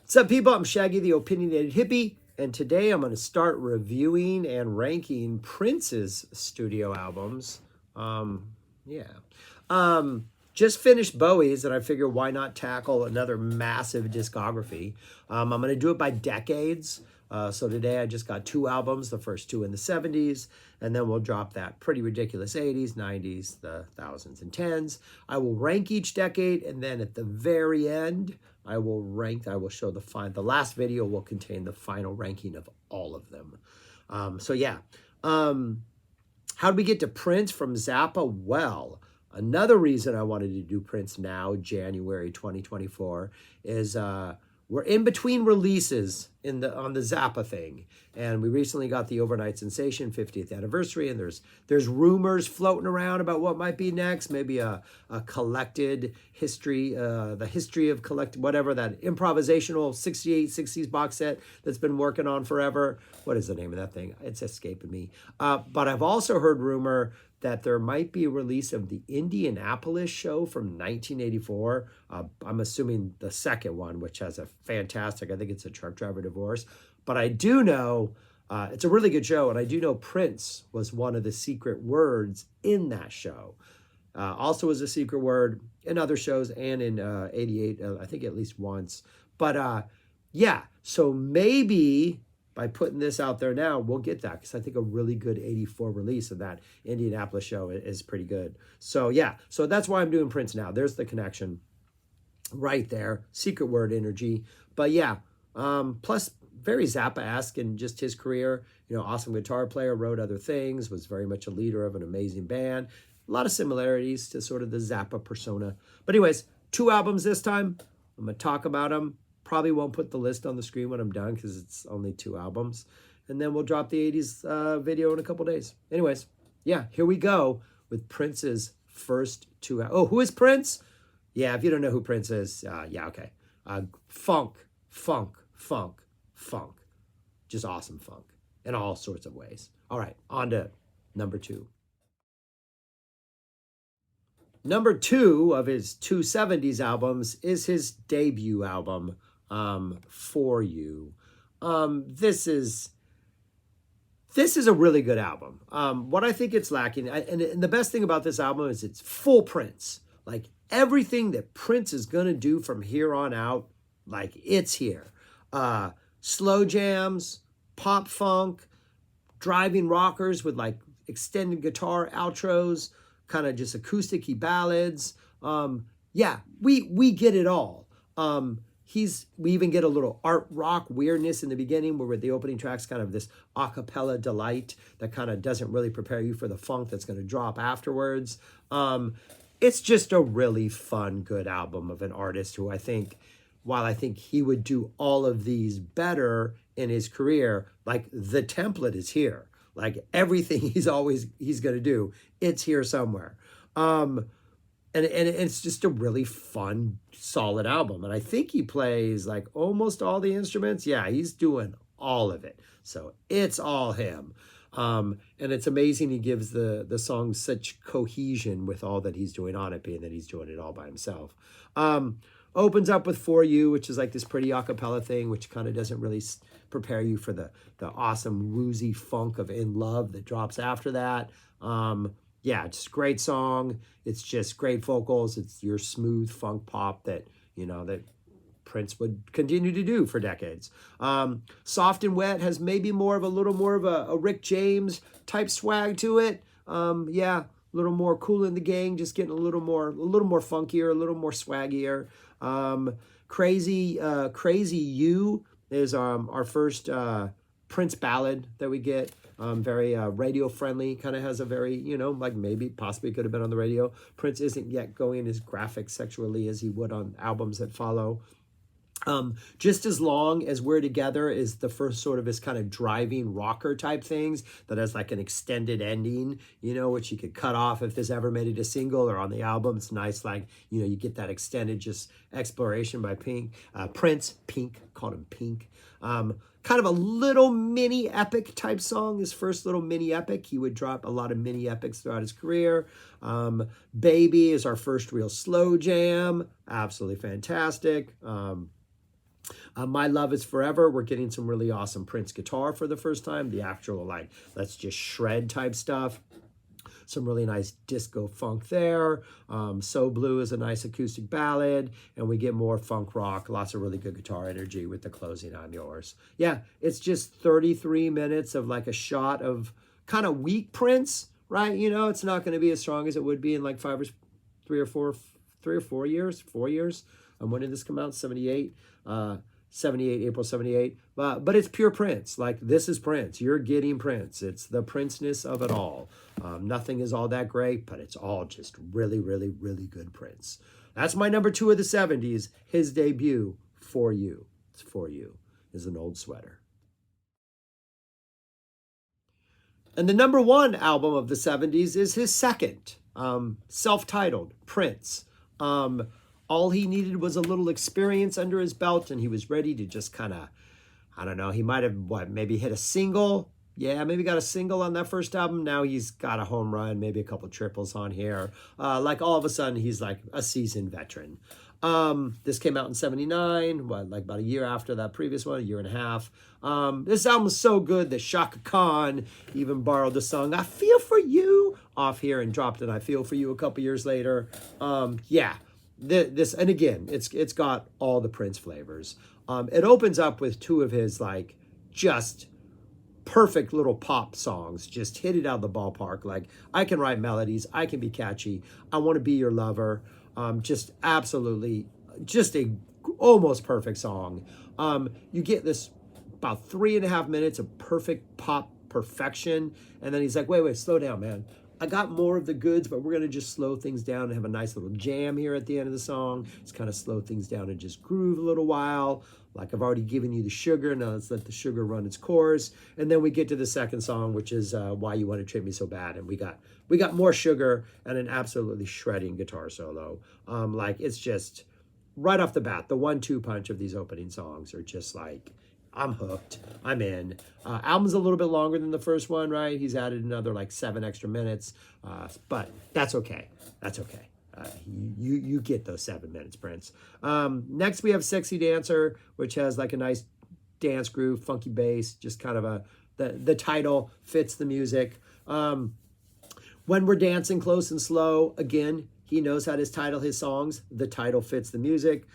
What's up, people? I'm Shaggy, the Opinionated Hippie, and today I'm going to start reviewing and ranking Prince's studio albums. Yeah. Just finished Bowie's, and I figure why not tackle another massive discography. I'm going to do it by decades. So today I just got two albums, the first two in the 70s, and then we'll drop that pretty ridiculous 80s, 90s, the thousands and tens. I will rank each decade, and then at the very end, I will show the last video will contain the final ranking of all of them. How did we get to Prince from Zappa? Well, another reason I wanted to do Prince now, January 2024, is we're in between releases on the Zappa thing, and we recently got the Overnight Sensation 50th anniversary, and there's rumors floating around about what might be next. Maybe a collected history, the history of collected whatever, that improvisational 68 60s box set that's been working on forever. What is the name of that thing? It's escaping me. But I've also heard rumor that there might be a release of the Indianapolis show from 1984. I'm assuming the second one, which has a fantastic, I think it's a truck driver divorce. But I do know, it's a really good show, and I do know Prince was one of the secret words in that show. Also was a secret word in other shows and in 88, I think at least once. But yeah, so maybe by putting this out there now, we'll get that, because I think a really good 84 release of that Indianapolis show is pretty good. So yeah, so that's why I'm doing Prince now. There's the connection right there, secret word energy. But yeah, plus very Zappa-esque in just his career. You know, awesome guitar player, wrote other things, was very much a leader of an amazing band. A lot of similarities to sort of the Zappa persona. But anyways, two albums this time. I'm going to talk about them. Probably won't put the list on the screen when I'm done, because it's only two albums. And then we'll drop the 80s video in a couple days. Anyways, yeah, here we go with Prince's first two. Oh, who is Prince? Yeah, if you don't know who Prince is, yeah, okay. Funk. Just awesome funk in all sorts of ways. All right, on to number two. Number two of his two 70s albums is his debut album, For You. This is a really good album. What I think it's lacking, and the best thing about this album is it's full Prince. Like everything that Prince is gonna do from here on out, like it's here. Slow jams, pop funk, driving rockers with like extended guitar outros, kind of just acoustic-y ballads. Yeah, we get it all. We even get a little art rock weirdness in the beginning, where with the opening tracks, kind of this a cappella delight that kind of doesn't really prepare you for the funk that's going to drop afterwards. It's just a really fun, good album of an artist who I think, while I think he would do all of these better in his career, like the template is here. Like everything he's going to do, it's here somewhere. And it's just a really fun, solid album. And I think he plays like almost all the instruments. Yeah, he's doing all of it. So it's all him. And it's amazing he gives the song such cohesion with all that he's doing on it, being that he's doing it all by himself. Opens up with For You, which is like this pretty a cappella thing, which kind of doesn't really prepare you for the awesome woozy funk of In Love that drops after that. Yeah, it's a great song. It's just great vocals. It's your smooth funk pop that, you know, that Prince would continue to do for decades. Soft and Wet has maybe a little more of a Rick James type swag to it. Yeah, a little more Kool and the Gang, just getting a little more funkier, a little more swaggier. Crazy You is our first Prince ballad that we get. Very radio friendly, kind of has a very, you know, like maybe possibly could have been on the radio. Prince isn't yet going as graphic sexually as he would on albums that follow. Just As Long As We're Together is the first sort of his kind of driving rocker type things that has like an extended ending, you know, which you could cut off if this ever made it a single or on the album. It's nice, like, you know, you get that extended just exploration by Prince, Pink, called him Pink. Kind of a little mini epic type song, his first little mini epic. He would drop a lot of mini epics throughout his career. Baby is our first real slow jam. Absolutely fantastic. My Love Is Forever, we're getting some really awesome Prince guitar for the first time. The actual, like, let's just shred type stuff. Some really nice disco funk there. So Blue is a nice acoustic ballad, and we get more funk rock, lots of really good guitar energy with the closing I'm Yours. Yeah, it's just 33 minutes of like a shot of kind of weak Prince, right? You know, it's not going to be as strong as it would be in like 4 years. When did this come out? 78. 78, April 78. But it's pure Prince. Like, this is Prince. You're getting Prince. It's the Princeness of it all. Nothing is all that great, but it's all just really, really, really good Prince. That's my number 2 of the 70s. His debut, For You. It's For You is An Old Sweater. And the number 1 album of the 70s is his second, self-titled, Prince. All he needed was a little experience under his belt, and he was ready to just kind of, I don't know, he might have, maybe hit a single. Yeah, maybe got a single on that first album. Now he's got a home run, maybe a couple triples on here. Like, all of a sudden, he's like a seasoned veteran. This came out in 79, like about a year after that previous one, a year and a half. This album was so good that Chaka Khan even borrowed the song I Feel For You off here and dropped it I Feel For You a couple years later. Yeah. This, and again, it's got all the Prince flavors. It opens up with 2 of his like just perfect little pop songs, just hit it out of the ballpark. Like, I can write melodies, I can be catchy, I Want to Be Your Lover. Just absolutely, just a almost perfect song. You get this about 3.5 minutes of perfect pop perfection, and then he's like, wait, slow down, man. I got more of the goods, but we're going to just slow things down and have a nice little jam here at the end of the song. Just kind of slow things down and just groove a little while. Like, I've already given you the sugar. Now let's let the sugar run its course. And then we get to the second song, which is Why You Want to Treat Me So Bad. And we got more sugar and an absolutely shredding guitar solo. Like, it's just right off the bat, the 1-2 punch of these opening songs are just like, I'm hooked. I'm in. Album's a little bit longer than the first one, right? He's added another like 7 extra minutes, but that's okay. That's okay. You get those 7 minutes, Prince. Next, we have Sexy Dancer, which has like a nice dance groove, funky bass, just kind of the title fits the music. When We're Dancing Close and Slow, again, he knows how to title his songs. The title fits the music.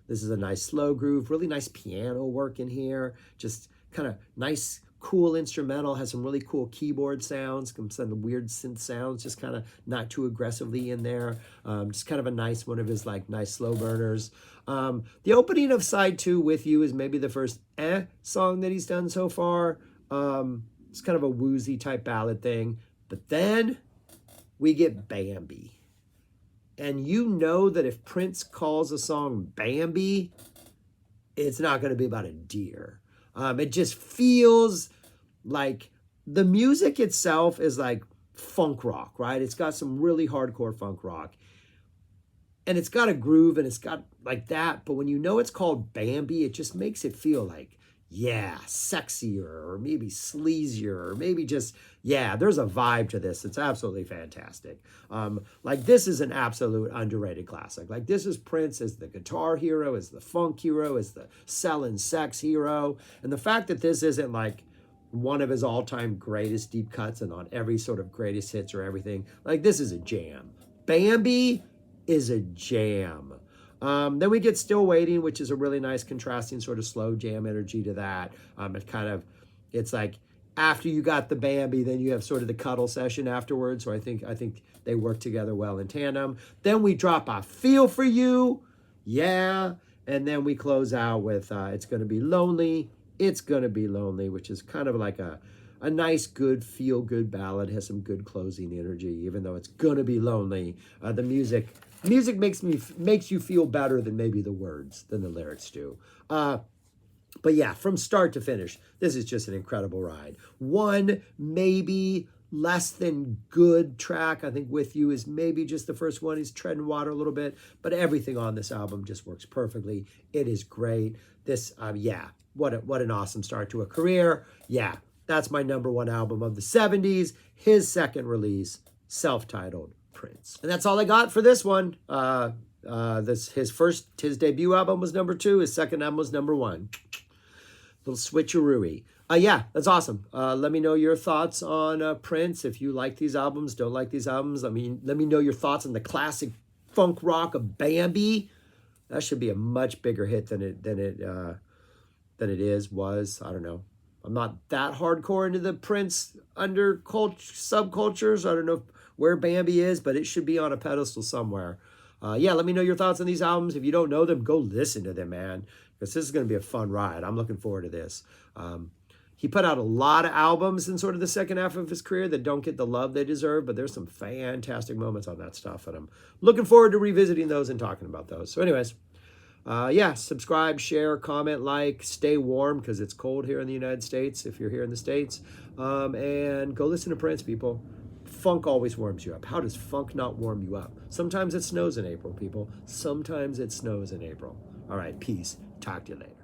This is a nice slow groove, really nice piano work in here. Just kind of nice, cool instrumental, has some really cool keyboard sounds, some weird synth sounds, just kind of not too aggressively in there. Just kind of a nice one of his like nice slow burners. The opening of side 2, With You, is maybe the first song that he's done so far. It's kind of a woozy type ballad thing. But then we get Bambi. And you know that if Prince calls a song Bambi, it's not going to be about a deer. It just feels like the music itself is like funk rock, right? It's got some really hardcore funk rock. And it's got a groove and it's got like that. But when you know it's called Bambi, it just makes it feel like, yeah, sexier or maybe sleazier or maybe just, yeah, there's a vibe to this. It's absolutely fantastic. Like, this is an absolute underrated classic. Like, this is Prince as the guitar hero, as the funk hero, as the selling sex hero. And the fact that this isn't like one of his all-time greatest deep cuts and on every sort of greatest hits or everything, like, this is a jam. Bambi is a jam. Then we get Still Waiting, which is a really nice contrasting sort of slow jam energy to that. It's like after you got the Bambi, then you have sort of the cuddle session afterwards. So I think they work together well in tandem. Then we drop I Feel For You. Yeah. And then we close out with It's Gonna Be Lonely. It's Gonna Be Lonely, which is kind of like a nice, good, feel-good ballad. Has some good closing energy, even though it's gonna be lonely. The music makes you feel better than maybe the words, than the lyrics do. But yeah, from start to finish, this is just an incredible ride. One maybe less than good track, I think With You is maybe just the first one. He's treading water a little bit, but everything on this album just works perfectly. It is great. This, yeah, what an awesome start to a career. Yeah, that's my number 1 album of the 70s. His second release, self-titled Prince. And that's all I got for this one. His debut album was number 2. His second album was number 1. Little switcheroo. Yeah, that's awesome. Let me know your thoughts on Prince. If you like these albums, don't like these albums. Let me know your thoughts on the classic funk rock of Bambi. That should be a much bigger hit than it was. I don't know. I'm not that hardcore into the Prince subcultures. I don't know where Bambi is, but it should be on a pedestal somewhere. Yeah, let me know your thoughts on these albums. If you don't know them, go listen to them, man, because this is going to be a fun ride. I'm looking forward to this. He put out a lot of albums in sort of the second half of his career that don't get the love they deserve, but there's some fantastic moments on that stuff, and I'm looking forward to revisiting those and talking about those. So anyways, yeah, subscribe, share, comment, like, stay warm because it's cold here in the United States if you're here in the States, and go listen to Prince, people. Funk always warms you up. How does funk not warm you up? Sometimes it snows in April, people. Sometimes it snows in April. All right, peace. Talk to you later.